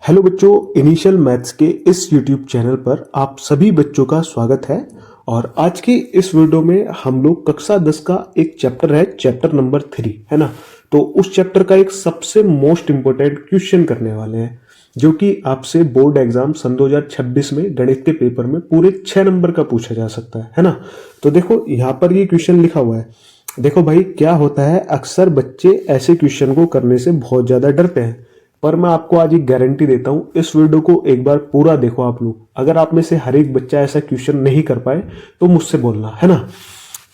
Hello बच्चों, initial maths के इस यूट्यूब चैनल पर आप सभी बच्चों का स्वागत है। और आज की इस वीडियो में हम लोग कक्षा 10 का एक चैप्टर है, चैप्टर नंबर 3 है ना। तो उस चैप्टर का एक सबसे मोस्ट इम्पोर्टेंट क्वेश्चन करने वाले हैं, जो कि आपसे बोर्ड एग्जाम सन 2026 में गणित के पेपर में पूरे 6 नंबर का पूछा जा सकता है ना। तो देखो यहाँ पर ये क्वेश्चन लिखा हुआ है। देखो भाई, क्या होता है, अक्सर बच्चे ऐसे क्वेश्चन को करने से बहुत ज्यादा डरते हैं, पर मैं आपको आज एक गारंटी देता हूं, इस वीडियो को एक बार पूरा देखो आप लोग। अगर आप में से हर एक बच्चा ऐसा क्वेश्चन नहीं कर पाए तो मुझसे बोलना, है ना।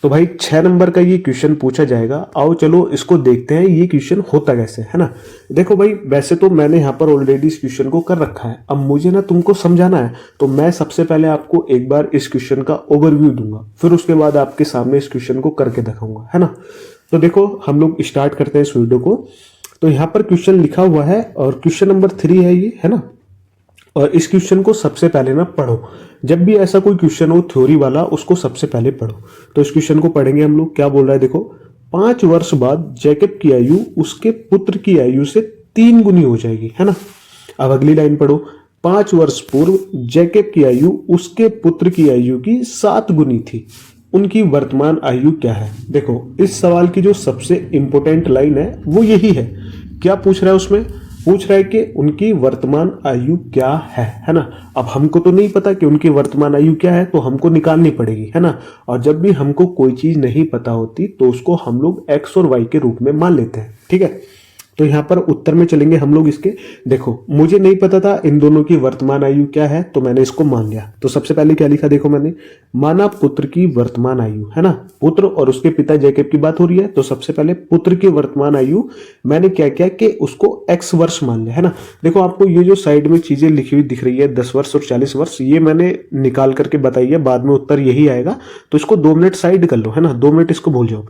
तो भाई 6 नंबर का ये क्वेश्चन पूछा जाएगा। आओ चलो इसको देखते हैं, ये क्वेश्चन होता कैसे, है ना। देखो भाई, वैसे तो मैंने यहाँ पर ऑलरेडी इस क्वेश्चन को कर रखा है, अब मुझे ना तुमको समझाना है। तो मैं सबसे पहले आपको एक बार इस क्वेश्चन का ओवरव्यू दूंगा, फिर उसके बाद आपके सामने इस क्वेश्चन को करके दिखाऊंगा, है ना। तो देखो हम लोग स्टार्ट करते हैं इस वीडियो को। तो यहाँ पर क्वेश्चन लिखा हुआ है और क्वेश्चन नंबर 3 है ये, है ना। और इस क्वेश्चन को सबसे पहले ना पढ़ो। जब भी ऐसा कोई क्वेश्चन हो थ्योरी वाला, उसको सबसे पहले पढ़ो। तो इस क्वेश्चन को पढ़ेंगे हम लोग। क्या बोल रहा है देखो, 5 वर्ष बाद जैकब की आयु उसके पुत्र की आयु से 3 गुनी हो जाएगी, है ना। अब अगली लाइन पढ़ो, 5 वर्ष पूर्व जैकब की आयु उसके पुत्र की आयु की 7 गुनी थी, उनकी वर्तमान आयु क्या है। देखो इस सवाल की जो सबसे इंपॉर्टेंट लाइन है वो यही है। क्या पूछ रहा है उसमें, पूछ रहा है कि उनकी वर्तमान आयु क्या है ना। अब हमको तो नहीं पता कि उनकी वर्तमान आयु क्या है, तो हमको निकालनी पड़ेगी, है ना। और जब भी हमको कोई चीज नहीं पता होती तो उसको हम लोग एक्स और वाई के रूप में मान लेते हैं, ठीक है। तो यहाँ पर उत्तर में चलेंगे हम लोग इसके। देखो मुझे नहीं पता था इन दोनों की वर्तमान आयु क्या है, तो मैंने इसको मान लिया। तो सबसे पहले क्या लिखा देखो मैंने, माना पुत्र की वर्तमान आयु, है ना। पुत्र और उसके पिता जैकब की बात हो रही है, तो सबसे पहले पुत्र की वर्तमान आयु मैंने क्या किया कि उसको x वर्ष मान लिया, है ना। देखो आपको ये जो साइड में चीजें लिखी हुई दिख रही है 10 वर्ष और 40 वर्ष, ये मैंने निकाल करके बताई है, बाद में उत्तर यही आएगा। तो इसको 2 मिनट साइड कर लो, है ना, 2 मिनट इसको भूल जाओ।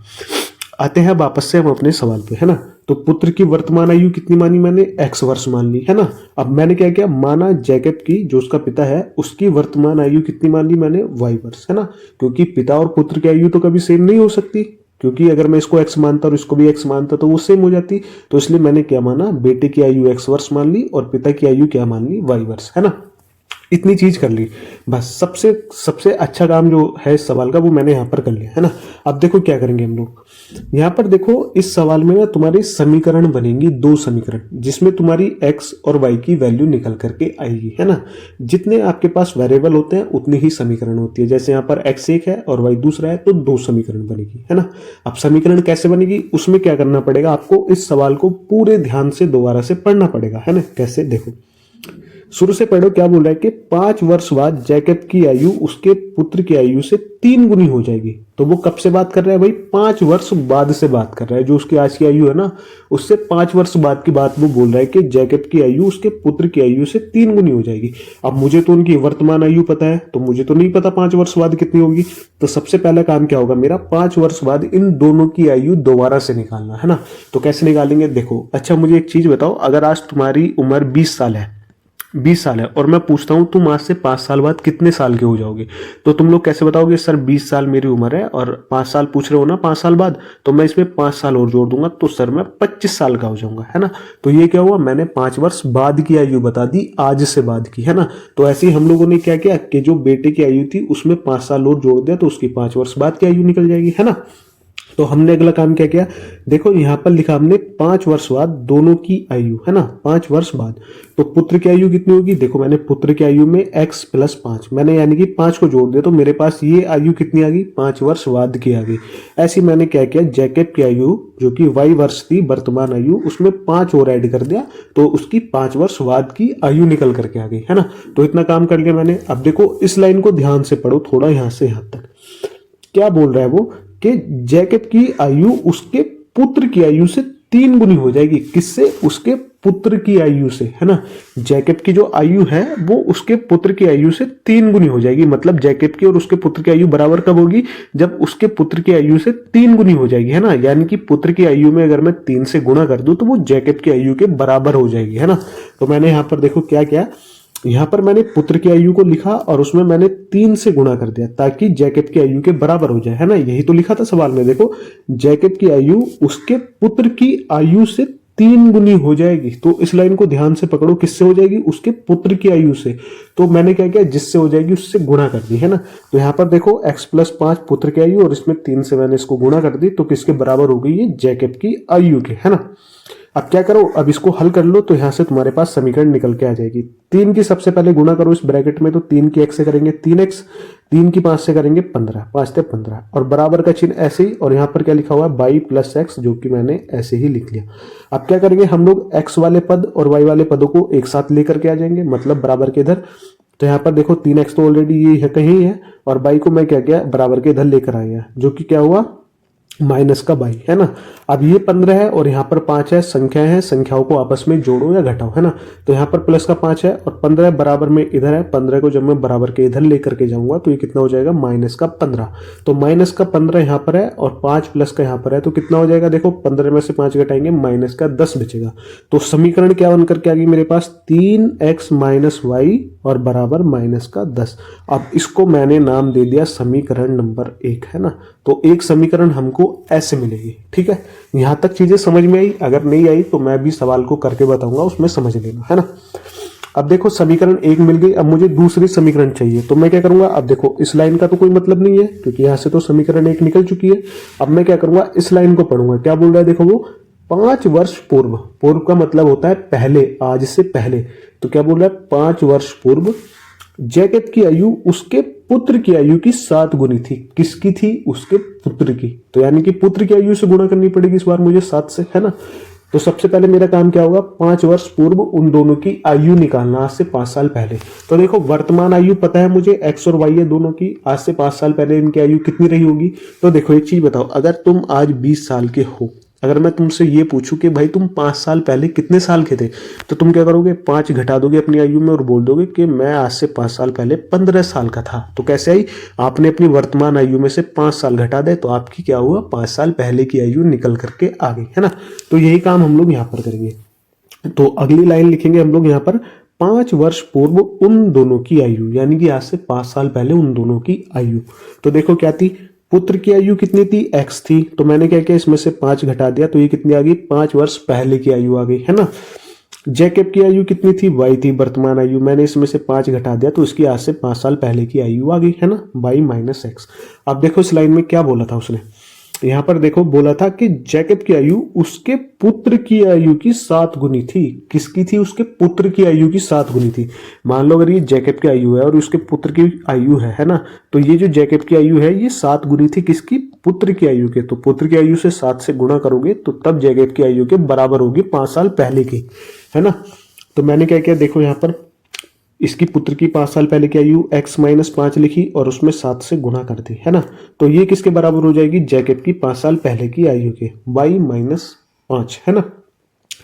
आते हैं वापस से हम अपने सवाल पे, है ना। तो पुत्र की वर्तमान आयु कितनी मानी मैंने, x वर्ष मान ली, है ना। अब मैंने क्या किया, माना जैकब की जो उसका पिता है उसकी वर्तमान आयु कितनी मान ली मैंने, y वर्ष, है ना। क्योंकि पिता और पुत्र की आयु तो कभी सेम नहीं हो सकती, क्योंकि अगर मैं इसको x मानता और इसको भी x मानता तो वो सेम हो जाती। तो इसलिए मैंने क्या माना, बेटे की आयु x वर्ष मान ली और पिता की आयु क्या मान ली, y वर्ष, है ना। इतनी चीज कर ली बस। सबसे सबसे अच्छा काम जो है इस सवाल का वो मैंने यहाँ पर कर लिया, है ना। अब देखो क्या करेंगे हम लोग, यहाँ पर देखो इस सवाल में ना तुम्हारी समीकरण बनेंगी, 2 समीकरण, जिसमें तुम्हारी x और y की वैल्यू निकल करके आएगी, है ना। जितने आपके पास वेरिएबल होते हैं उतनी ही समीकरण होती है। जैसे यहाँ पर x एक है और y दूसरा है, तो 2 समीकरण बनेगी, है ना। अब समीकरण कैसे बनेगी, उसमें क्या करना पड़ेगा आपको, इस सवाल को पूरे ध्यान से दोबारा से पढ़ना पड़ेगा, है ना। कैसे देखो, शुरू से पढ़ो। क्या बोल रहा है कि 5 वर्ष बाद जैकब की आयु उसके पुत्र की आयु से 3 गुनी हो जाएगी। तो वो कब से बात कर रहा है भाई, 5 वर्ष बाद से बात कर रहा है। जो उसकी आज की आयु है ना, उससे 5 वर्ष बाद की बात वो बोल रहा है कि जैकब की आयु उसके पुत्र की आयु से 3 गुनी हो जाएगी। अब मुझे तो उनकी वर्तमान आयु पता है, तो मुझे तो नहीं पता 5 वर्ष बाद कितनी होगी। तो सबसे पहला काम क्या होगा मेरा, 5 वर्ष बाद इन दोनों की आयु दोबारा से निकालना, है ना। तो कैसे निकालेंगे देखो। अच्छा मुझे एक चीज बताओ, अगर आज तुम्हारी उम्र 20 साल है, 20 साल है, और मैं पूछता हूं तुम आज से 5 साल बाद कितने साल के हो जाओगे, तो तुम लोग कैसे बताओगे, सर 20 साल मेरी उम्र है और 5 साल पूछ रहे हो ना 5 साल बाद, तो मैं इसमें 5 साल और जोड़ दूंगा, तो सर मैं 25 साल का हो जाऊंगा, है ना। तो ये क्या हुआ, मैंने 5 वर्ष बाद की आयु बता दी, आज से बाद की, है ना। तो ऐसे ही हम लोगों ने क्या किया कि जो बेटे की आयु थी उसमें 5 साल और जोड़ दिया, तो उसकी 5 वर्ष बाद की आयु निकल जाएगी, है ना। तो हमने अगला काम क्या किया, देखो यहां पर लिखा हमने 5 वर्ष बाद दोनों की आयु, है ना, 5 वर्ष बाद। तो पुत्र की आयु कितनी होगी, देखो मैंने पुत्र की आयु में x + 5 मैंने यानी कि 5 को जोड़ दिया, तो मेरे पास ये आयु कितनी आ गई, 5 वर्ष बाद की आ गई। ऐसी मैंने क्या किया, जैकब की आयु जो कि y वर्ष थी वर्तमान आयु, उसमें 5 और ऐड कर दिया, तो उसकी 5 वर्ष बाद की आयु निकल करके आ गई, है ना। तो इतना काम कर लिया मैंने। अब देखो इस लाइन को ध्यान से पढ़ो थोड़ा, यहां से यहां तक क्या बोल रहा है वो, कि जैकब की आयु उसके पुत्र की आयु से 3 गुनी हो जाएगी। किससे, उसके पुत्र की आयु से, है ना। जैकब की जो आयु है वो उसके पुत्र की आयु से 3 गुनी हो जाएगी। मतलब जैकब की और उसके पुत्र की आयु बराबर कब होगी, जब उसके पुत्र की आयु से 3 गुनी हो जाएगी, है ना। यानी कि पुत्र की आयु में अगर मैं 3 से गुणा कर दूं तो वो जैकब की आयु के बराबर हो जाएगी, है ना। तो मैंने यहां पर देखो क्या किया, यहां पर मैंने पुत्र की आयु को लिखा और उसमें मैंने 3 से गुणा कर दिया ताकि जैकब की आयु के बराबर हो जाए, है ना। यही तो लिखा था सवाल में, देखो जैकब की आयु उसके पुत्र की आयु से 3 गुनी हो जाएगी। तो इस लाइन को ध्यान से पकड़ो, किससे हो जाएगी? उसके पुत्र की आयु से। तो मैंने क्या किया, जिससे हो जाएगी उससे गुणा कर दी, है ना। तो यहाँ पर देखो x + 5 पुत्र की आयु और इसमें 3 से मैंने इसको गुणा कर दी, तो किसके बराबर हो गई? ये जैकब की आयु के, है ना। अब क्या करो, अब इसको हल कर लो, तो यहां से तुम्हारे पास समीकरण निकल के आ जाएगी। 3 की सबसे पहले गुणा करो इस ब्रैकेट में, तो 3 की x से करेंगे 3x, 3 की 5 से करेंगे 15, 5 से 15 और बराबर का चिन्ह ऐसे ही। और यहाँ पर क्या लिखा हुआ है? y + x, जो कि मैंने ऐसे ही लिख लिया। अब क्या करेंगे हम लोग, x वाले पद और y वाले पदों को एक साथ लेकर के आ जाएंगे, मतलब बराबर के इधर। तो यहाँ पर देखो 3x तो ऑलरेडी ये है, कहीं है, और y को मैं क्या किया, बराबर के इधर लेकर आ गया, जो कि क्या हुआ? माइनस का बाई, है ना। अब ये 15 है और यहाँ पर 5 है, संख्याएं हैं, संख्याओं को आपस में जोड़ो या घटाओ, है ना। तो यहाँ पर प्लस का 5 है और 15 बराबर में इधर है। 15 को जब मैं बराबर के इधर लेकर के जाऊंगा तो ये कितना हो जाएगा? माइनस का 15। तो माइनस का 15 यहाँ पर है और 5 प्लस का यहाँ पर है, तो कितना हो जाएगा? देखो 15 में से 5 घटाएंगे, माइनस का 10 बचेगा। तो समीकरण क्या बनकर के आ गई मेरे पास? 3x - y और बराबर माइनस का 10। अब इसको मैंने नाम दे दिया समीकरण नंबर 1, है ना। तो एक समीकरण हमको ऐसे मिलेगी, ठीक है। यहां तक चीजें समझ में आई? अगर नहीं आई तो मैं भी सवाल को करके बताऊंगा, उसमें समझ लेना, है ना। अब देखो समीकरण 1 मिल गई, अब मुझे दूसरी समीकरण चाहिए, तो मैं क्या करूंगा? अब देखो इस लाइन का तो कोई मतलब नहीं है, क्योंकि यहां से तो समीकरण 1 निकल चुकी है। अब मैं क्या करूंगा, इस लाइन को पढ़ूंगा। क्या बोल रहा है देखो, वो 5 वर्ष पूर्व, पूर्व का मतलब होता है पहले, आज से पहले। तो क्या बोल रहा है? 5 वर्ष पूर्व जैकब की आयु उसके पुत्र की आयु की 7 गुनी थी। किसकी थी? उसके पुत्र की। तो यानी कि पुत्र की आयु से गुणा करनी पड़ेगी इस बार मुझे 7 से, है ना। तो सबसे पहले मेरा काम क्या होगा? 5 वर्ष पूर्व उन दोनों की आयु निकालना, आज से 5 साल पहले। तो देखो वर्तमान आयु पता है मुझे, x और y है दोनों की। आज से 5 साल पहले इनकी आयु कितनी रही होगी? तो देखो एक चीज बताओ, अगर तुम आज 20 साल के हो, अगर मैं तुमसे ये पूछूं कि भाई तुम 5 साल पहले कितने साल के थे, तो तुम क्या करोगे? 5 घटा दोगे अपनी आयु में और बोल दोगे कि मैं आज से 5 साल पहले 15 साल का था। तो कैसे आई? आपने अपनी वर्तमान आयु में से 5 साल घटा दे, तो आपकी क्या हुआ? 5 साल पहले की आयु निकल करके आ गई, है ना। तो यही काम हम लोग यहाँ पर करेंगे। तो अगली लाइन लिखेंगे हम लोग यहाँ पर, 5 वर्ष पूर्व उन दोनों की आयु, यानी कि आज से 5 साल पहले उन दोनों की आयु। तो देखो क्या थी? पुत्र की आयु कितनी थी? x थी। तो मैंने क्या किया, इसमें से 5 घटा दिया, तो ये कितनी आ गई? 5 वर्ष पहले की आयु आ गई, है ना। जैकब की आयु कितनी थी? y थी वर्तमान आयु, मैंने इसमें से 5 घटा दिया, तो इसकी आज से 5 साल पहले की आयु आ गई, है ना, y - x। अब देखो इस लाइन में क्या बोला था उसने, यहां पर देखो बोला था कि जैकब की आयु उसके पुत्र की आयु की 7 गुनी थी। किसकी थी? उसके पुत्र की आयु की 7 गुनी थी। मान लो अगर ये जैकब की आयु है और उसके पुत्र की आयु है ना, तो ये जो जैकब की आयु है ये 7 गुनी थी किसकी? पुत्र की आयु के। तो पुत्र की आयु से 7 से गुणा करोगे तो तब जैकब की आयु के बराबर होगी 5 साल पहले की, है ना। तो मैंने क्या किया, देखो यहाँ पर इसकी पुत्र की 5 साल पहले की आयु x - 5 लिखी और उसमें 7 से गुणा कर दी, है ना। तो ये किसके बराबर हो जाएगी? जैकब की 5 साल पहले की आयु के, y - 5, है ना।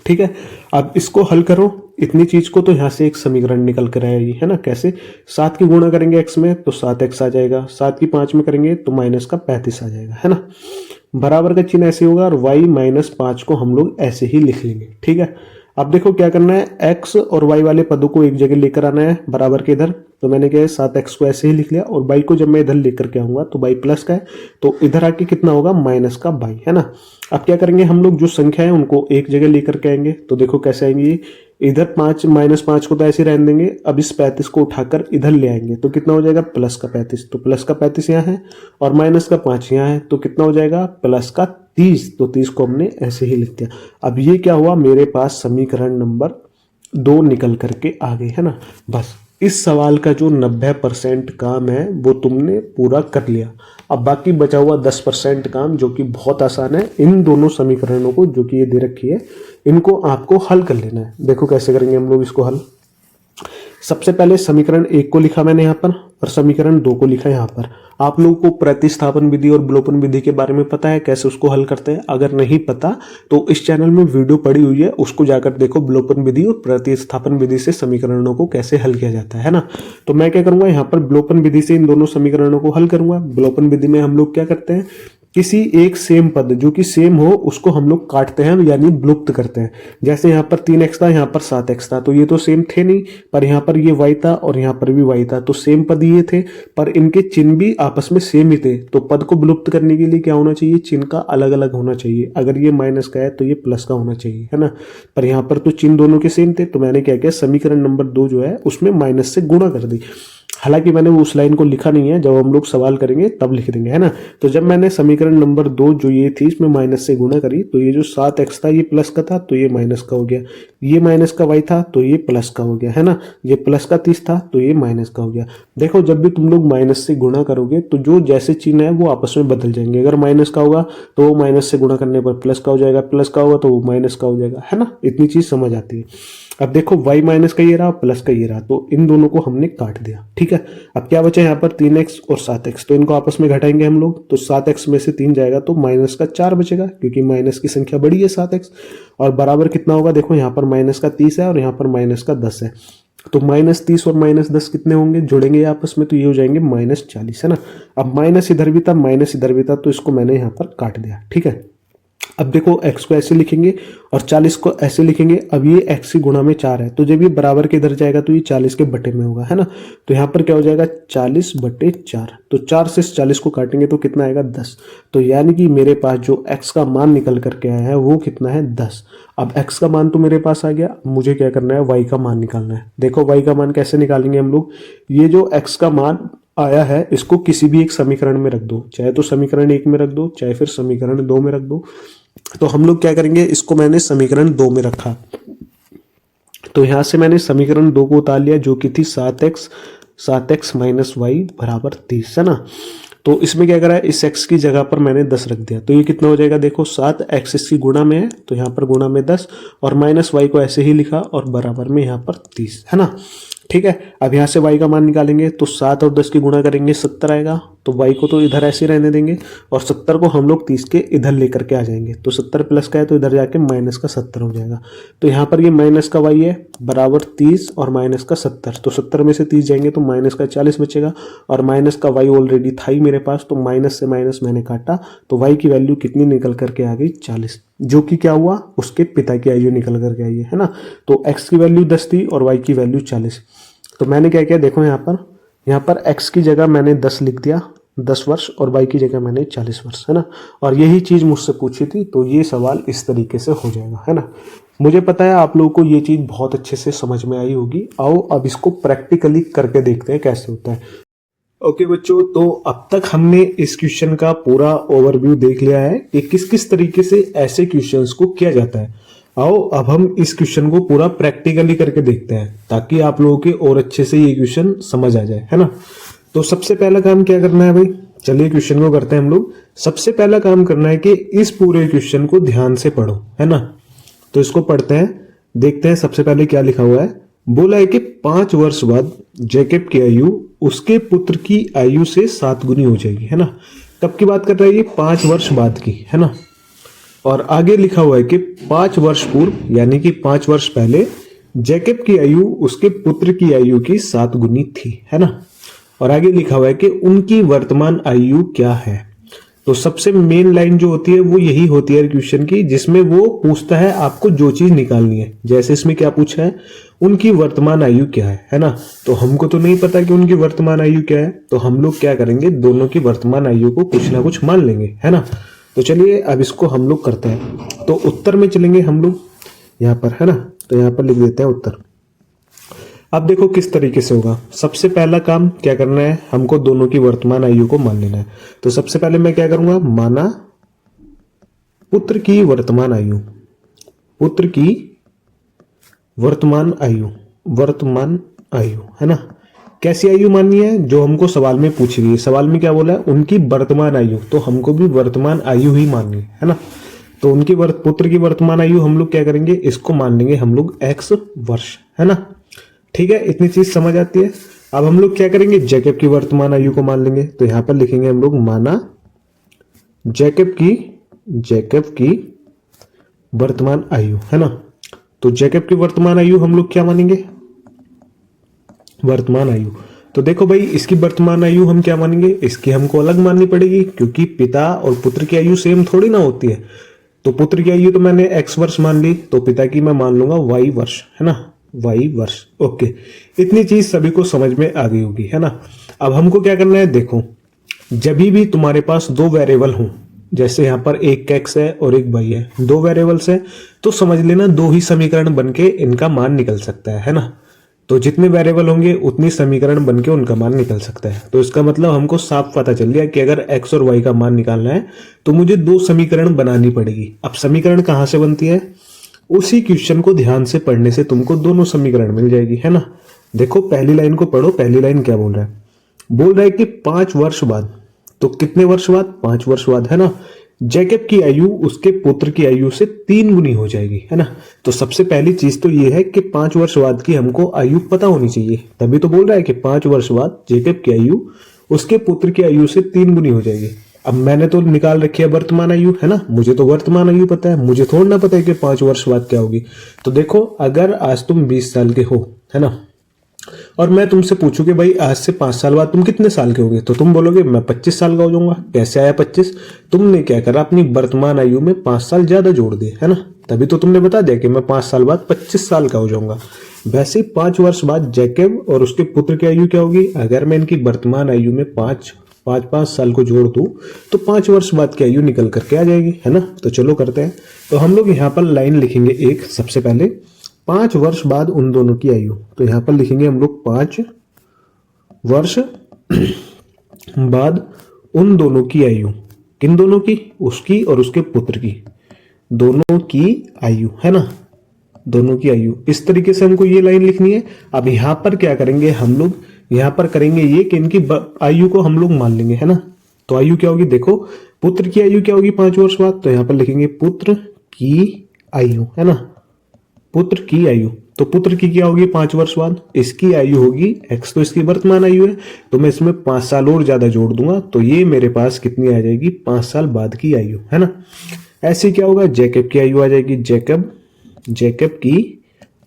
ठीक है, अब इसको हल करो, इतनी चीज को, तो यहां से एक समीकरण निकल कर आएगी, है ना। कैसे? 7 की गुणा करेंगे x में तो 7x आ जाएगा, 7 की 5 में करेंगे तो माइनस का 35 आ जाएगा, है ना। बराबर का चिन्ह ऐसे होगा और y - 5 को हम लोग ऐसे ही लिख लेंगे, ठीक है। अब देखो क्या करना है, x और y वाले पदों को एक जगह लेकर आना है बराबर के इधर। तो मैंने क्या है 7x को ऐसे ही लिख लिया और y को जब मैं इधर लेकर के आऊंगा तो y प्लस का है, तो इधर आके कितना होगा? माइनस का y, है ना। अब क्या करेंगे हम लोग, जो संख्या है उनको एक जगह लेकर के आएंगे। तो देखो कैसे आएंगे, इधर 5 - 5 को तो ऐसे रहने देंगे। अब इस 35 को उठाकर इधर ले आएंगे तो कितना हो जाएगा? प्लस का 35। तो प्लस का 35 यहाँ है और माइनस का 5 यहाँ है, तो कितना हो जाएगा? प्लस का 30। तो 30 को हमने ऐसे ही लिख दिया। अब ये क्या हुआ, मेरे पास समीकरण नंबर 2 निकल करके आ गई, है ना। बस इस सवाल का जो 90% काम है वो तुमने पूरा कर लिया। अब बाकी बचा हुआ 10% काम, जो कि बहुत आसान है, इन दोनों समीकरणों को जो कि ये दे रखी है इनको आपको हल कर लेना है। देखो कैसे करेंगे हम लोग इसको हल। सबसे पहले समीकरण 1 को लिखा मैंने यहाँ पर और समीकरण 2 को लिखा यहाँ पर। आप लोगों को प्रतिस्थापन विधि और विलोपन विधि के बारे में पता है, कैसे उसको हल करते हैं? अगर नहीं पता तो इस चैनल में वीडियो पड़ी हुई है, उसको जाकर देखो, विलोपन विधि और प्रतिस्थापन विधि से समीकरणों को कैसे हल किया जाता है ना। तो मैं क्या करूंगा, यहाँ पर विलोपन विधि से इन दोनों समीकरणों को हल करूंगा। विलोपन विधि में हम लोग क्या करते हैं किसी एक सेम पद जो कि सेम हो उसको हम लोग काटते हैं यानी विलुप्त करते हैं। जैसे यहाँ पर 3x था, यहाँ पर 7x था, तो ये तो सेम थे नहीं, पर यहाँ पर ये y था और यहाँ पर भी y था, तो सेम पद ये थे पर इनके चिन्ह भी आपस में सेम ही थे। तो पद को विलुप्त करने के लिए क्या होना चाहिए, चिन्ह का अलग अलग होना चाहिए। अगर ये माइनस का है तो ये प्लस का होना चाहिए, है ना। पर यहाँ पर तो चिन्ह दोनों के सेम थे, तो मैंने क्या किया, समीकरण नंबर 2 जो है उसमें माइनस से गुणा कर दी। हालांकि मैंने उस लाइन को लिखा नहीं है, जब हम लोग सवाल करेंगे तब लिख देंगे, है ना। तो जब मैंने समीकरण नंबर 2 जो ये थी इसमें माइनस से गुणा करी, तो ये जो 7x था ये प्लस का था तो ये माइनस का हो गया, ये माइनस का y था तो ये प्लस का हो गया, है ना। ये प्लस का 30 था तो ये माइनस का हो गया। देखो जब भी तुम लोग माइनस से गुणा करोगे तो जो जैसे चिन्ह है वो आपस में बदल जाएंगे। अगर माइनस का होगा तो वो माइनस से गुणा करने पर प्लस का हो जाएगा, प्लस का होगा तो वो माइनस का हो जाएगा, है ना। इतनी चीज समझ आती है। अब देखो y माइनस का ये रहा, प्लस का ये रहा, तो इन दोनों को हमने काट दिया, ठीक है। अब क्या बचा यहाँ पर 3x और 7x, तो इनको आपस में घटाएंगे हम लोग, तो 7x में से 3 जाएगा तो माइनस का 4 बचेगा, क्योंकि माइनस की संख्या बड़ी है 7x। और बराबर कितना होगा, देखो यहाँ पर माइनस का 30 है और यहाँ पर माइनस का 10 है, तो -30 और -10 कितने होंगे, जोड़ेंगे आपस में तो ये हो जाएंगे -40, है ना। अब माइनस इधर भी था माइनस इधर भी था, तो इसको मैंने यहाँ पर काट दिया, ठीक है। अब देखो x को ऐसे लिखेंगे और 40 को ऐसे लिखेंगे। अब ये x की गुणा में 4 है, तो जब ये बराबर के इधर जाएगा तो ये 40 के बटे में होगा, है ना। तो यहाँ पर क्या हो जाएगा 40/4, तो 4 से 40 को काटेंगे तो कितना आएगा 10। तो यानी कि मेरे पास जो x का मान निकल करके आया है वो कितना है 10। अब x का मान तो मेरे पास आ गया, मुझे क्या करना है y का मान निकालना है। देखो y का मान कैसे निकालेंगे हम लोग, ये जो x का मान आया है इसको किसी भी एक समीकरण में रख दो, चाहे तो समीकरण 1 में रख दो चाहे फिर समीकरण 2 में रख दो। तो हम लोग क्या करेंगे, इसको मैंने समीकरण 2 में रखा, तो यहां से मैंने समीकरण 2 को उतार लिया जो कि थी 7x माइनस वाई बराबर 30, है ना। तो इसमें क्या करा है, इस x की जगह पर मैंने 10 रख दिया, तो ये कितना हो जाएगा, देखो 7x इसकी गुणा में है तो यहाँ पर गुणा में 10 और माइनस वाई को ऐसे ही लिखा और बराबर में यहाँ पर 30, है ना। ठीक है, अब यहाँ से y का मान निकालेंगे तो 7 और 10 की गुणा करेंगे 70 आएगा, तो y को तो इधर ऐसे रहने देंगे और 70 को हम लोग 30 के इधर लेकर के आ जाएंगे, तो 70 प्लस का है तो इधर जाके माइनस का 70 हो जाएगा। तो यहाँ पर ये माइनस का y है बराबर 30 और माइनस का 70, तो 70 में से 30 जाएंगे तो माइनस का 40 बचेगा और माइनस का y ऑलरेडी था ही मेरे पास, तो माइनस से माइनस मैंने काटा तो y की वैल्यू कितनी निकल करके आ गई 40, जो कि क्या हुआ उसके पिता की आयु निकल करके आई है ना। तो x की वैल्यू 10 थी और y की वैल्यू 40। तो मैंने क्या किया, देखो यहाँ पर x की जगह मैंने 10 लिख दिया 10 वर्ष और y की जगह मैंने 40 वर्ष, है ना। और यही चीज मुझसे पूछी थी तो ये सवाल इस तरीके से हो जाएगा, है ना। मुझे पता है आप लोगों को ये चीज बहुत अच्छे से समझ में आई होगी। आओ अब इसको प्रैक्टिकली करके देखते हैं कैसे होता है। ओके बच्चों, तो अब तक हमने इस क्वेश्चन का पूरा ओवरव्यू देख लिया है कि किस किस तरीके से ऐसे क्वेश्चंस को किया जाता है। आओ अब हम इस क्वेश्चन को पूरा प्रैक्टिकली करके देखते हैं ताकि आप लोगों के और अच्छे से ये क्वेश्चन समझ आ जाए, है ना। तो सबसे पहला काम क्या करना है भाई, चलिए क्वेश्चन को करते हैं हम लोग। सबसे पहला काम करना है कि इस पूरे क्वेश्चन को ध्यान से पढ़ो, है ना। तो इसको पढ़ते हैं, देखते हैं सबसे पहले क्या लिखा हुआ है। बोला है कि 5 वर्ष बाद जैकब की आयु उसके पुत्र की आयु से 7 गुनी हो जाएगी, है ना। कब की बात कर रहा है ये, 5 वर्ष बाद की, है ना। और आगे लिखा हुआ है कि 5 वर्ष पूर्व यानी कि 5 वर्ष पहले जैकब की आयु उसके पुत्र की आयु की 7 गुनी थी, है ना। और आगे लिखा हुआ है कि उनकी वर्तमान आयु क्या है। तो सबसे मेन लाइन जो होती है वो यही होती है क्वेश्चन की, जिसमें वो पूछता है आपको जो चीज निकालनी है। जैसे इसमें क्या पूछा है, उनकी वर्तमान आयु क्या है ना। तो हमको तो नहीं पता कि उनकी वर्तमान आयु क्या है, तो हम लोग क्या करेंगे, दोनों की वर्तमान आयु को कुछ ना कुछ मान लेंगे, है ना। तो चलिए अब इसको हम लोग करते हैं। तो उत्तर में चलेंगे हम लोग यहाँ पर, है ना। तो यहाँ पर लिख देते हैं उत्तर। अब देखो किस तरीके से होगा। सबसे पहला काम क्या करना है, हमको दोनों की वर्तमान आयु को मान लेना है। तो सबसे पहले मैं क्या करूंगा, माना पुत्र की वर्तमान आयु, पुत्र की वर्तमान आयु, वर्तमान आयु, है ना। कैसी आयु माननी है, जो हमको सवाल में पूछी गई है। सवाल में क्या बोला है, उनकी वर्तमान आयु, तो हमको भी वर्तमान आयु ही माननी है ना। तो उनकी पुत्र की वर्तमान आयु हम लोग क्या करेंगे, इसको मान लेंगे हम लोग x वर्ष, है ना। ठीक है, इतनी चीज समझ आती है। अब हम लोग क्या करेंगे, जैकब की वर्तमान आयु को मान लेंगे। तो यहां पर लिखेंगे हम लोग माना जैकब की वर्तमान आयु, है ना। तो जैकब की वर्तमान आयु हम लोग क्या मानेंगे, वर्तमान आयु। तो देखो भाई, इसकी वर्तमान आयु हम क्या मानेंगे, इसकी हमको अलग माननी पड़ेगी, क्योंकि पिता और पुत्र की आयु सेम थोड़ी ना होती है। तो पुत्र की आयु तो मैंने x वर्ष मान ली, तो पिता की मैं मान लूंगा y वर्ष, है ना, y वर्ष। ओके, इतनी चीज सभी को समझ में आ गई होगी, है ना। अब हमको क्या करना है, देखो जब भी तुम्हारे पास दो वेरिएबल हों, जैसे यहाँ पर एक x है और एक y है, दो वेरिएबल्स है, तो समझ लेना दो ही समीकरण बनके इनका मान निकल सकता है ना। तो जितने वेरिएबल होंगे उतनी समीकरण बनके उनका मान निकल सकता है। तो इसका मतलब हमको साफ पता चल गया कि अगर x और y का मान निकालना है तो मुझे दो समीकरण बनानी पड़ेगी। अब समीकरण कहाँ से बनती है, उसी क्वेश्चन को ध्यान से पढ़ने से तुमको दोनों समीकरण मिल जाएगी, है ना। देखो पहली लाइन को पढ़ो, पहली लाइन क्या बोल रहा है, बोल रहा है कि 5 वर्ष बाद, तो कितने वर्ष बाद, 5 वर्ष बाद, है ना, जैकब की आयु उसके पुत्र की आयु से 3 गुनी हो जाएगी, है ना। तो सबसे पहली चीज तो ये है कि 5 वर्ष बाद की हमको आयु पता होनी चाहिए, तभी तो बोल रहा है कि 5 वर्ष बाद जैकब की आयु उसके पुत्र की आयु से 3 गुनी हो जाएगी। अब मैंने तो निकाल रखी है वर्तमान आयु, है ना, मुझे तो वर्तमान आयु पता है, मुझे थोड़ा ना पता है कि 5 वर्ष बाद क्या होगी। तो देखो अगर आज तुम 20 साल के हो, है ना, और मैं तुमसे पूछूं कि भाई आज से 5 साल बाद तुम कितने साल के होगे, तो तुम बोलोगे मैं 25 साल का हो जाऊंगा। कैसे आया 25, तुमने क्या करा, अपनी वर्तमान आयु में 5 साल ज्यादा जोड़ दिए, है ना, तभी तो तुमने बता दिया कि मैं 5 साल बाद 25 साल का हो जाऊंगा। वैसे 5 वर्ष बाद जैकब और उसके पुत्र की आयु क्या होगी, अगर मैं इनकी वर्तमान आयु में 5 साल को जोड़ दूं तो 5 वर्ष बाद की आयु निकल करके आ जाएगी, है ना। तो चलो करते हैं। तो हम लोग यहाँ पर लाइन लिखेंगे एक, सबसे पहले 5 वर्ष बाद उन दोनों की आयु, तो यहां पर लिखेंगे हम लोग 5 वर्ष बाद उन दोनों की आयु, किन दोनों की, उसकी और उसके पुत्र की, दोनों की आयु, है ना, दोनों की आयु। इस तरीके से हमको ये लाइन लिखनी है। अब यहां पर क्या करेंगे हम लोग, यहां पर करेंगे ये कि इनकी आयु को हम लोग मान लेंगे, है ना। तो आयु क्या होगी, देखो पुत्र की आयु क्या होगी 5 वर्ष बाद, तो यहां पर लिखेंगे पुत्र की आयु, है ना, पुत्र की आयु। तो पुत्र की क्या होगी 5 वर्ष बाद, इसकी आयु होगी x, तो इसकी वर्तमान आयु है, तो मैं इसमें 5 साल और ज्यादा जोड़ दूंगा, तो ये मेरे पास कितनी आ जाएगी, 5 साल बाद की आयु, है ना। ऐसे क्या होगा, जैकब की आयु आ जाएगी, जैकब की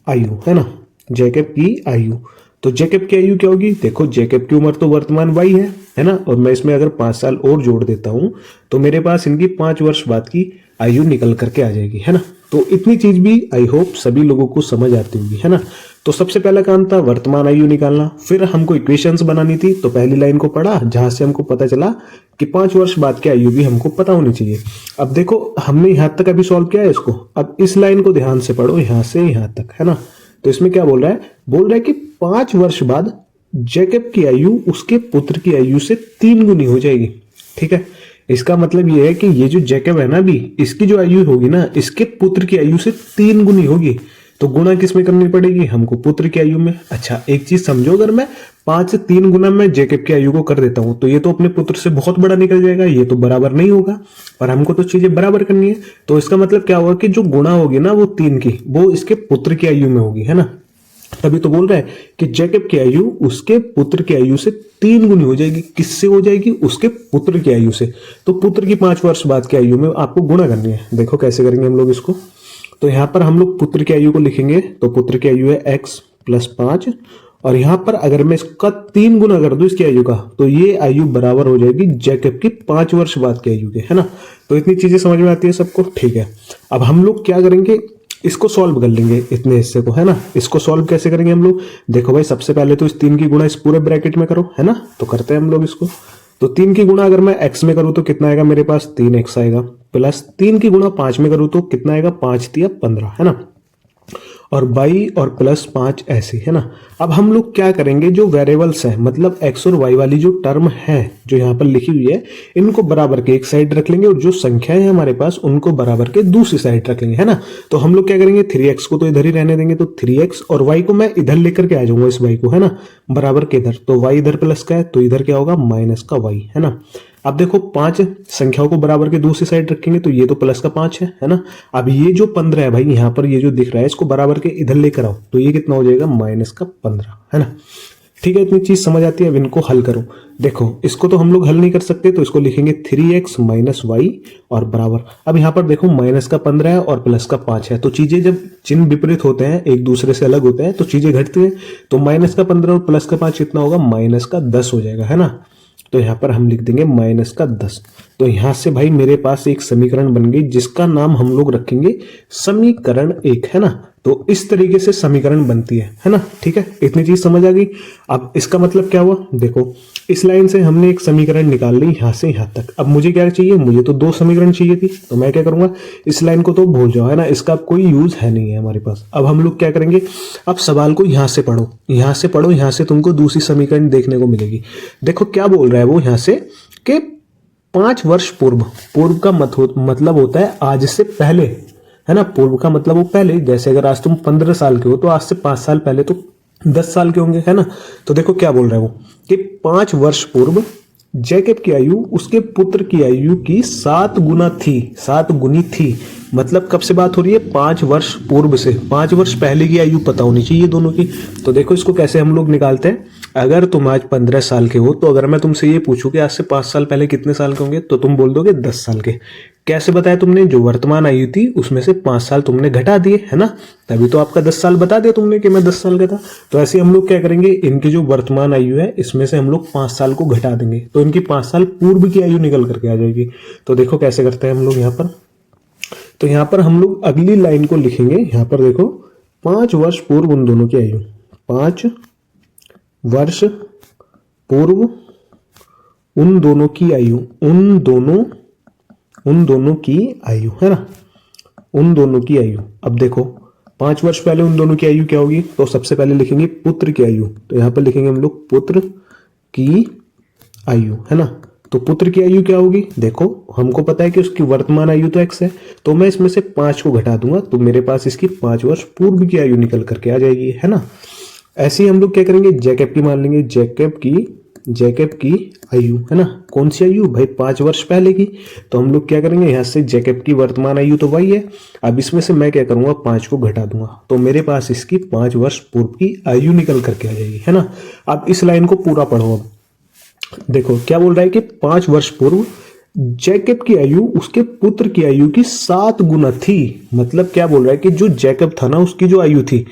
आयु, है ना, जैकब की आयु। तो जैकब की आयु क्या होगी, देखो जैकब की उम्र तो वर्तमान y है ना, और मैं इसमें अगर 5 साल और जोड़ देता हूं तो मेरे पास इनकी 5 वर्ष बाद की आयु निकल करके आ जाएगी, है ना। तो इतनी चीज भी आई होप सभी लोगों को समझ आती होगी, है ना। तो सबसे पहला काम था वर्तमान आयु निकालना, फिर हमको इक्वेशंस बनानी थी। तो पहली लाइन को पढ़ा जहां से हमको पता चला कि 5 वर्ष बाद की आयु भी हमको पता होनी चाहिए। अब देखो हमने यहां तक अभी सॉल्व किया है इसको, अब इस लाइन को ध्यान से पढ़ो यहां से यहां तक, है ना। तो इसमें क्या बोल रहा है, बोल रहा है कि 5 वर्ष बाद जैकब की आयु उसके पुत्र की आयु से 3 गुनी हो जाएगी, ठीक है। इसका मतलब ये है कि ये जो जैकब है ना अभी, इसकी जो आयु होगी ना, इसके पुत्र की आयु से 3 गुनी होगी। तो गुणा किस में करनी पड़ेगी, हमको पुत्र की आयु में। अच्छा एक चीज समझो, अगर मैं 5 से 3 गुना में जैकब की आयु को कर देता हूं तो ये तो अपने पुत्र से बहुत बड़ा निकल जाएगा, ये तो बराबर नहीं होगा, और हमको तो चीजें बराबर करनी है। तो इसका मतलब क्या होगा कि जो गुणा होगी ना वो 3 की, वो इसके पुत्र की आयु में होगी, है ना। तभी तो बोल रहा है कि जैकब की आयु उसके पुत्र की आयु से 3 गुनी हो जाएगी। किससे हो जाएगी, उसके पुत्र की आयु से। तो पुत्र की 5 वर्ष बाद की आयु में आपको गुणा करनी है। देखो कैसे करेंगे हम लोग इसको। तो यहां पर हम लोग पुत्र की आयु को लिखेंगे, तो पुत्र की आयु है x + 5, और यहां पर अगर मैं इसका 3 गुना कर दूं इसकी आयु का, तो ये आयु बराबर हो जाएगी जैकब की 5 वर्ष बाद की आयु के, है ना। तो इतनी चीजें समझ में आती है सबको, ठीक है। अब हम लोग क्या करेंगे, इसको सॉल्व कर लेंगे इतने हिस्से को, है ना। इसको सॉल्व कैसे करेंगे हम लोग, देखो भाई सबसे पहले तो इस 3 की गुणा इस पूरे ब्रैकेट में करो, है ना। तो करते हैं हम लोग इसको। तो 3 की गुणा अगर मैं x में करूं तो कितना आएगा, मेरे पास 3x आएगा, प्लस 3 की गुणा 5 में करूं तो कितना आएगा, 5 × 15, है ना, और y और प्लस 5 ऐसे, है ना। अब हम लोग क्या करेंगे, जो वेरिएबल्स है मतलब x और y वाली जो टर्म है जो यहाँ पर लिखी हुई है, इनको बराबर के एक साइड रख लेंगे, और जो संख्याएं हैं हमारे पास उनको बराबर के दूसरी साइड रख लेंगे, है ना। तो हम लोग क्या करेंगे, 3x को तो इधर ही रहने देंगे, तो 3x, और y को मैं इधर लेकर के आ जाऊंगा, इस y को, है ना, बराबर के इधर। तो y इधर प्लस का है तो इधर क्या होगा, माइनस का y, है ना। अब देखो 5 संख्याओं को बराबर के दूसरी साइड रखेंगे तो ये तो प्लस का 5 है ना। अब ये जो 15 है भाई यहाँ पर ये जो दिख रहा है, इसको बराबर के इधर लेकर आओ तो ये कितना हो जाएगा, -15, है ना। ठीक है, इतनी चीज समझ आती है। अब इनको हल करो। देखो इसको तो हम लोग हल नहीं कर सकते, तो इसको लिखेंगे 3x माइनस वाई और बराबर। अब यहाँ पर देखो माइनस का 15 है और प्लस का 5 है, तो चीजें जब चिन्ह विपरीत होते हैं, एक दूसरे से अलग होते हैं, तो चीजें घटती हैं। तो माइनस का 15 और प्लस का 5 कितना होगा, माइनस का 10 हो जाएगा, है ना। तो यहाँ पर हम लिख देंगे माइनस का 10। तो यहाँ से भाई मेरे पास एक समीकरण बन गई जिसका नाम हम लोग रखेंगे समीकरण 1, है ना। तो इस तरीके से समीकरण बनती है ना। ठीक है, इतनी चीज समझ आ गई। अब इसका मतलब क्या हुआ, देखो इस लाइन से हमने एक समीकरण निकाल ली यहाँ से यहाँ तक। अब मुझे क्या चाहिए, मुझे तो 2 समीकरण चाहिए थी, तो मैं क्या करूंगा, इस लाइन को तो भूल जाओ, है ना, इसका कोई यूज है नहीं है हमारे पास। अब हम लोग क्या करेंगे, अब सवाल को यहाँ से पढ़ो, यहाँ से पढ़ो, यहाँ से तुमको दूसरी समीकरण देखने को मिलेगी। देखो क्या बोल रहा है वो यहाँ से कि 5 वर्ष पूर्व, पूर्व का मतलब होता है आज से पहले, है ना। पूर्व का मतलब वो पहले, जैसे अगर आज तुम 15 साल के हो तो आज से 5 साल पहले तो 10 साल के होंगे, है ना। तो देखो क्या बोल रहा है वो कि 5 वर्ष पूर्व जैकब की आयु उसके पुत्र की आयु की 7 गुना थी, 7 गुनी थी। मतलब कब से बात हो रही है, 5 वर्ष पूर्व से, 5 वर्ष पहले की आयु पता होनी चाहिए दोनों की। तो देखो इसको कैसे हम लोग निकालते हैं। अगर तुम आज 15 साल के हो, तो अगर मैं तुमसे ये पूछूं कि आज से 5 साल पहले कितने साल के होंगे, तो तुम बोल दोगे 10 साल के। कैसे बताया तुमने, जो वर्तमान आयु थी उसमें से 5 साल तुमने घटा दिए, है ना। तभी तो आपका 10 साल बता दिया तुमने कि मैं 10 साल का था। तो ऐसे हम लोग क्या करेंगे, इनकी जो वर्तमान आयु है इसमें से हम लोग 5 साल को घटा देंगे, तो इनकी 5 साल पूर्व की आयु निकल करके आ जाएगी। तो देखो कैसे करते हैं हम लोग यहाँ पर। तो यहाँ पर हम लोग अगली लाइन को लिखेंगे, यहाँ पर देखो 5 वर्ष पूर्व उन दोनों की आयु, 5 वर्ष पूर्व उन दोनों की आयु, उन दोनों की आयु, है ना, उन दोनों की आयु। अब देखो 5 वर्ष पहले उन दोनों की आयु क्या होगी, तो सबसे पहले लिखेंगे पुत्र की आयु। तो यहां पर लिखेंगे हम लोग पुत्र की आयु, है ना। तो पुत्र की आयु क्या होगी, देखो हमको पता है कि उसकी वर्तमान आयु तो x है, तो मैं इसमें से 5 को घटा दूंगा, तो मेरे पास इसकी 5 वर्ष पूर्व की आयु निकल करके आ जाएगी, है ना। ऐसे ही हम लोग क्या करेंगे, जैकब की मान लेंगे, जैकब की आयु, है ना। कौन सी आयु भाई, 5 वर्ष पहले की। तो हम लोग क्या करेंगे, यहाँ से जैकब की वर्तमान आयु तो वही है, अब इसमें से मैं क्या करूंगा, 5 को घटा दूंगा, तो मेरे पास इसकी 5 वर्ष पूर्व की आयु निकल करके आ जाएगी, है ना। अब इस लाइन को पूरा पढ़ो। अब देखो क्या बोल रहा है कि 5 वर्ष पूर्व जैकब की आयु उसके पुत्र की आयु की 7 गुना थी। मतलब क्या बोल रहा है कि जो जैकब था ना, उसकी जो आयु थी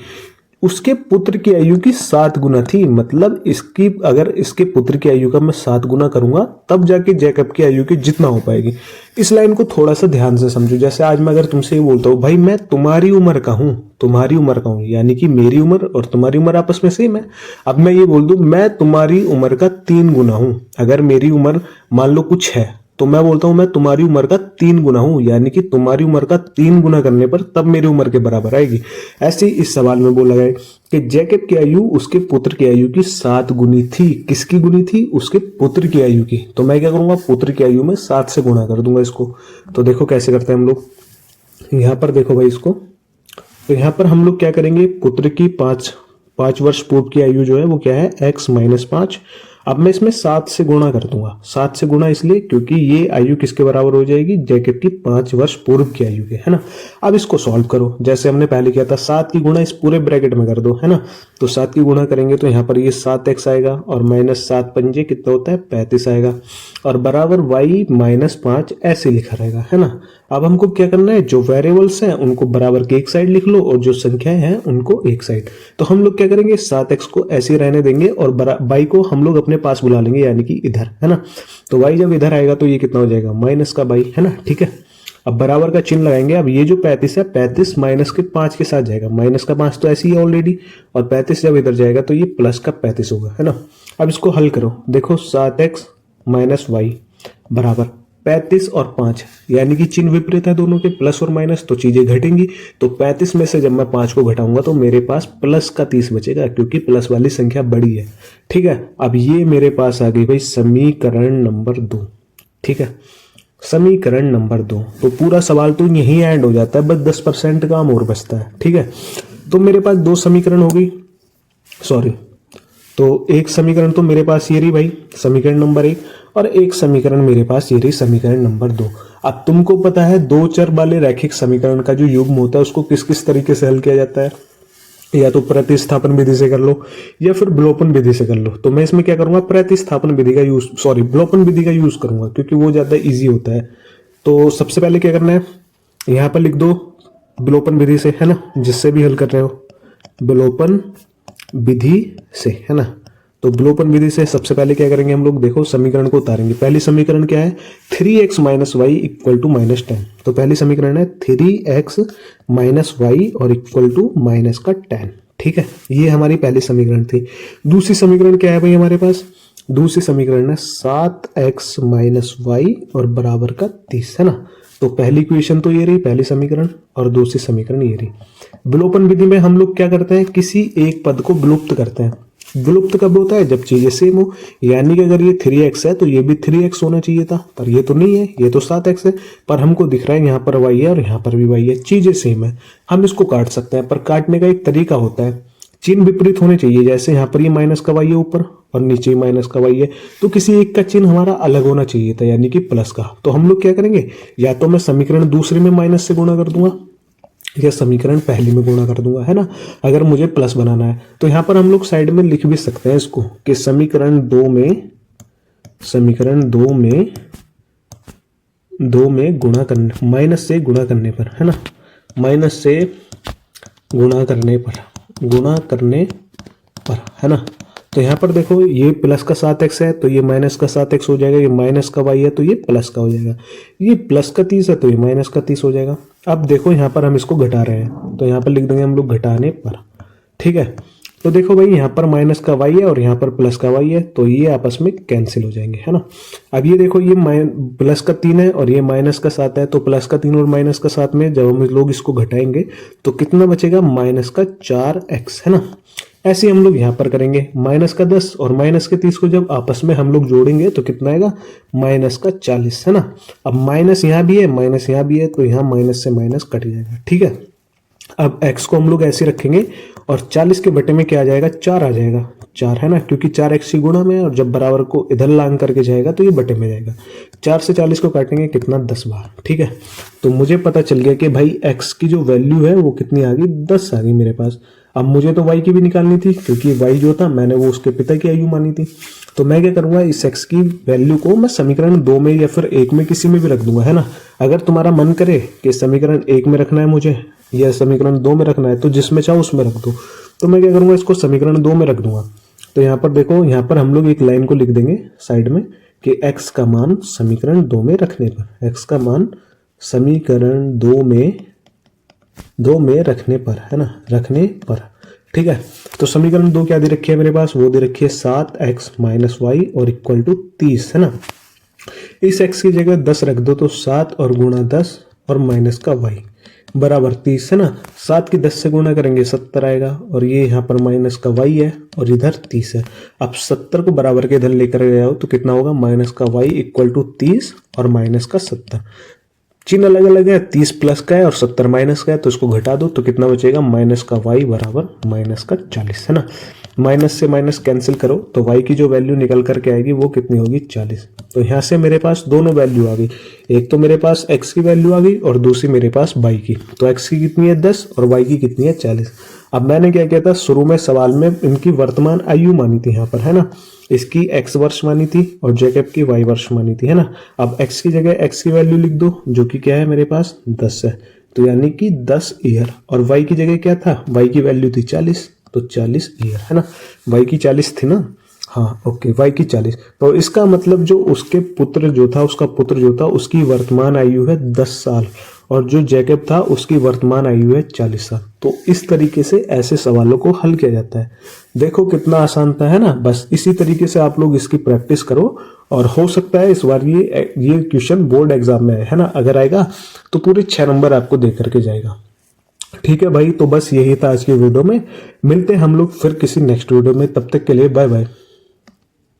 उसके पुत्र की आयु की 7 गुना थी। मतलब इसकी, अगर इसके पुत्र की आयु का मैं 7 गुना करूंगा तब जाके जैकब की आयु की जितना हो पाएगी। इस लाइन को थोड़ा सा ध्यान से समझो। जैसे आज मैं अगर तुमसे ये बोलता हूँ, भाई मैं तुम्हारी उम्र का हूं, तुम्हारी उम्र का हूं, यानी कि मेरी उम्र और तुम्हारी उम्र आपस में सेम है। अब मैं ये बोल दूं मैं तुम्हारी उम्र का 3 गुना हूं। अगर मेरी उम्र मान लो कुछ है, तो मैं बोलता हूं मैं तुम्हारी उम्र का 3 गुना हूं, यानी कि तुम्हारी उम्र का 3 गुना करने पर तब मेरी उम्र के बराबर आएगी। ऐसे ही इस सवाल में बोला गया कि जैकब की आयु उसके पुत्र की आयु की 7 गुनी थी। किसकी गुनी थी, उसके पुत्र की आयु की। तो मैं क्या करूंगा, पुत्र की आयु में 7 से गुणा कर दूंगा इसको। तो देखो कैसे करते हैं हम लोग, यहां पर देखो भाई इसको। तो यहां पर हम लोग क्या करेंगे, पुत्र की 5 वर्ष पूर्व की आयु जो है वो क्या है, x माइनस 5। अब मैं इसमें 7 से गुणा कर दूंगा। 7 से गुणा इसलिए क्योंकि ये आयु किसके बराबर हो जाएगी, जैकब की 5 वर्ष पूर्व की आयु के, है ना। अब इसको सॉल्व करो जैसे हमने पहले किया था, 7 की गुणा इस पूरे ब्रैकेट में कर दो, है ना। तो 7 की गुणा करेंगे तो यहाँ पर ये 7x आएगा और माइनस 7 पंजे कितना होता है, 35 आएगा, और बराबर y माइनस 5 ऐसे लिखा रहेगा, है ना। अब हमको क्या करना है, जो वेरिएबल्स हैं उनको बराबर के एक साइड लिख लो और जो संख्याएं हैं उनको एक साइड। तो हम लोग क्या करेंगे, 7x को ऐसे रहने देंगे और y को हम लोग अपने पास बुला लेंगे, यानी कि इधर, है ना। तो y जब इधर आएगा तो ये कितना हो जाएगा, माइनस का y, है ना। ठीक है, अब बराबर का चिन्ह लगाएंगे। अब ये जो 35 है, 35 माइनस के 5 के साथ जाएगा, माइनस का 5 तो ऐसे ही है ऑलरेडी, और 35 जब इधर जाएगा तो ये प्लस का 35 होगा, है ना। अब इसको हल करो, देखो 7x माइनस y बराबर 35 और 5, यानी कि चिन्ह विपरीत है दोनों के, प्लस और माइनस, तो चीजें घटेंगी। तो 35 में से जब मैं 5 को घटाऊंगा तो मेरे पास प्लस का 30 बचेगा, क्योंकि प्लस वाली संख्या बड़ी है। ठीक है, अब ये मेरे पास आ गई भाई समीकरण नंबर 2। ठीक है, समीकरण नंबर 2। तो पूरा सवाल तो यहीं एंड हो जाता है, बस 10% काम और बचता है। ठीक है, तो मेरे पास 2 समीकरण हो गई, सॉरी, तो एक समीकरण तो मेरे पास ये रही भाई समीकरण नंबर 1, और एक समीकरण मेरे पास ये रही समीकरण नंबर 2। अब तुमको पता है 2 चर वाले रैखिक समीकरण का जो युग्म होता है उसको किस किस तरीके से हल किया जाता है। या तो प्रतिस्थापन विधि से कर लो या फिर विलोपन विधि से कर लो। तो मैं इसमें क्या करूंगा, प्रतिस्थापन विधि का यूज, सॉरी विलोपन विधि का यूज करूंगा, क्योंकि वो ज्यादा इजी होता है। तो सबसे पहले क्या करना है, यहाँ पर लिख दो विलोपन विधि से, है ना, जिससे भी हल कर रहे हो, विलोपन विधि से, है ना। तो विलोपन विधि से सबसे पहले क्या करेंगे हम लोग, देखो समीकरण को उतारेंगे। पहली समीकरण क्या है, 3x minus Y equal to -10। तो पहली समीकरण है 3x माइनस वाई और इक्वल टू माइनस का 10, ठीक है, ये हमारी पहली समीकरण थी। दूसरी समीकरण क्या है भाई हमारे पास, दूसरी समीकरण है 7x माइनस वाई और बराबर का 30, है ना। तो पहली इक्वेशन तो ये रही, पहली समीकरण, और दूसरी समीकरण ये रही। विलोपन विधि में हम लोग क्या करते हैं, किसी एक पद को विलुप्त करते हैं। विलुप्त कब होता है, जब चीजें सेम हो, यानी कि अगर ये 3x है तो ये भी 3x होना चाहिए था, पर ये तो नहीं है, ये तो 7x है, पर हमको दिख रहा है यहाँ पर y है और यहाँ पर भी y है, चीजें सेम है, हम इसको काट सकते हैं। पर काटने का एक तरीका होता है, चिन्ह विपरीत होने चाहिए। जैसे यहाँ पर ये माइनस का y है ऊपर और नीचे माइनस का y है, तो किसी एक का चिन्ह हमारा अलग होना चाहिए था, यानी कि प्लस का। तो हम लोग क्या करेंगे, या तो मैं समीकरण दूसरे में माइनस से गुणा कर दूंगा या समीकरण पहली में गुणा कर दूंगा, है ना, अगर मुझे प्लस बनाना है। तो यहाँ पर हम लोग साइड में लिख भी सकते हैं इसको कि समीकरण दो में गुणा करने, माइनस से गुणा करने पर, है ना, माइनस से गुणा करने पर, है ना। तो यहाँ पर देखो ये प्लस का 7x है तो ये माइनस का 7x हो जाएगा, ये माइनस का y है तो ये प्लस का हो जाएगा, ये प्लस का 30 है तो ये माइनस का 30 हो जाएगा। अब देखो यहाँ पर हम इसको घटा रहे हैं, तो यहाँ पर लिख देंगे हम लोग घटाने पर, ठीक है। तो देखो भाई यहाँ पर माइनस का y है और यहाँ पर प्लस का y है, तो ये आपस में कैंसिल हो जाएंगे, है ना। अब ये देखो ये प्लस का 3 है और ये माइनस का 7 है, तो प्लस का 3 और माइनस का 7 में जब हम लोग इसको घटाएंगे तो कितना बचेगा, माइनस का 4x, है ना। ऐसे ही हम लोग यहाँ पर करेंगे, माइनस का 10 और माइनस के 30 को जब आपस में हम लोग जोड़ेंगे तो कितना आएगा, माइनस का 40, है ना। अब माइनस यहाँ भी है, माइनस यहाँ भी है, तो यहाँ माइनस से माइनस कट जाएगा, ठीक है। अब x को हम लोग ऐसे रखेंगे और 40 के बटे में क्या आ जाएगा, 4 आ जाएगा, 4, है ना, क्योंकि 4x की गुणा में, और जब बराबर को इधर लांग करके जाएगा तो ये बटे में जाएगा। 4 से 40 को काटेंगे कितना, 10 बार, ठीक है। तो मुझे पता चल गया कि भाई x की जो वैल्यू है वो कितनी आ गई, 10 आ गई मेरे पास। अब मुझे तो y की भी निकालनी थी, क्योंकि y जो था मैंने वो उसके पिता की आयु मानी थी। तो मैं क्या करूंगा, इस x की वैल्यू को मैं समीकरण 2 में या फिर 1 में किसी में भी रख दूंगा, है ना। अगर तुम्हारा मन करे कि समीकरण 1 में रखना है मुझे या समीकरण 2 में रखना है, तो जिसमें चाहो उसमें रख दो। तो मैं क्या करूंगा, इसको समीकरण 2 में रख दूंगा। तो यहाँ पर देखो, यहाँ पर हम लोग एक लाइन को लिख देंगे साइड में कि x का मान समीकरण 2 में रखने पर, x का मान समीकरण 2 में रखने पर, है ना, रखने पर, ठीक है। तो समीकरण 2 क्या दे रखी है मेरे पास, वो दे रखी है 7x माइनस वाई और इक्वल टू 30, है ना। इस x की जगह 10 रख दो, तो 7 और गुणा 10 और माइनस का y बराबर 30, है ना। 7 की 10 से गुणा करेंगे 70 आएगा, और ये यहाँ पर माइनस का y है और इधर 30 है। अब 70 को बराबर के इधर लेकर गए हो तो कितना होगा, माइनस का y इक्वल टू 30 और माइनस का 70। चिन्ह अलग अलग है, 30 प्लस का है और 70 माइनस का है, तो इसको घटा दो तो कितना बचेगा, माइनस का y बराबर माइनस का 40, है ना। माइनस से माइनस कैंसिल करो तो y की जो वैल्यू निकल करके आएगी वो कितनी होगी, 40। तो यहाँ से मेरे पास दोनों वैल्यू आ गई, एक तो मेरे पास x की वैल्यू आ गई और दूसरी मेरे पास y की। तो x की कितनी है 10 और y की कितनी है 40। अब मैंने क्या किया था, शुरू में सवाल में इनकी वर्तमान आयु मानी थी यहाँ पर, है ना। इसकी x वर्ष मानी थी और जैकब की y वर्ष मानी थी, है ना। अब x की जगह x की वैल्यू लिख दो, जो कि क्या है मेरे पास 10 है, तो यानी कि 10 ईयर। और y की जगह क्या था, y की वैल्यू थी 40, तो 40 ईयर, है ना। y की 40 थी ना, हाँ ओके, y की 40। तो इसका मतलब जो उसके पुत्र जो था, उसका पुत्र जो था, उसकी वर्तमान आयु है 10 साल और जो जैकब था उसकी वर्तमान आयु है 40 साल। तो इस तरीके से ऐसे सवालों को हल किया जाता है। देखो कितना आसान था, है ना। बस इसी तरीके से आप लोग इसकी प्रैक्टिस करो और हो सकता है इस बार ये क्वेश्चन बोर्ड एग्जाम में है ना, अगर आएगा तो पूरे 6 नंबर आपको दे करके जाएगा। ठीक है भाई, तो बस यही था आज की वीडियो में। मिलते हैं हम लोग फिर किसी नेक्स्ट वीडियो में, तब तक के लिए बाय बाय।